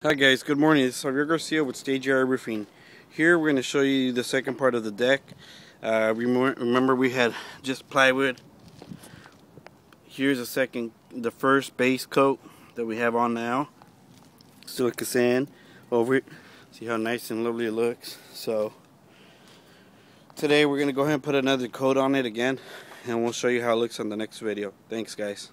Hi guys, good morning. This is Javier Garcia with Stage Yard Roofing. Here we're going to show you the second part of the deck. Remember we had just plywood. Here's the first base coat that we have on now. Silica sand over it. See how nice and lovely it looks. So today we're going to go ahead and put another coat on it again, and we'll show you how it looks on the next video. Thanks guys.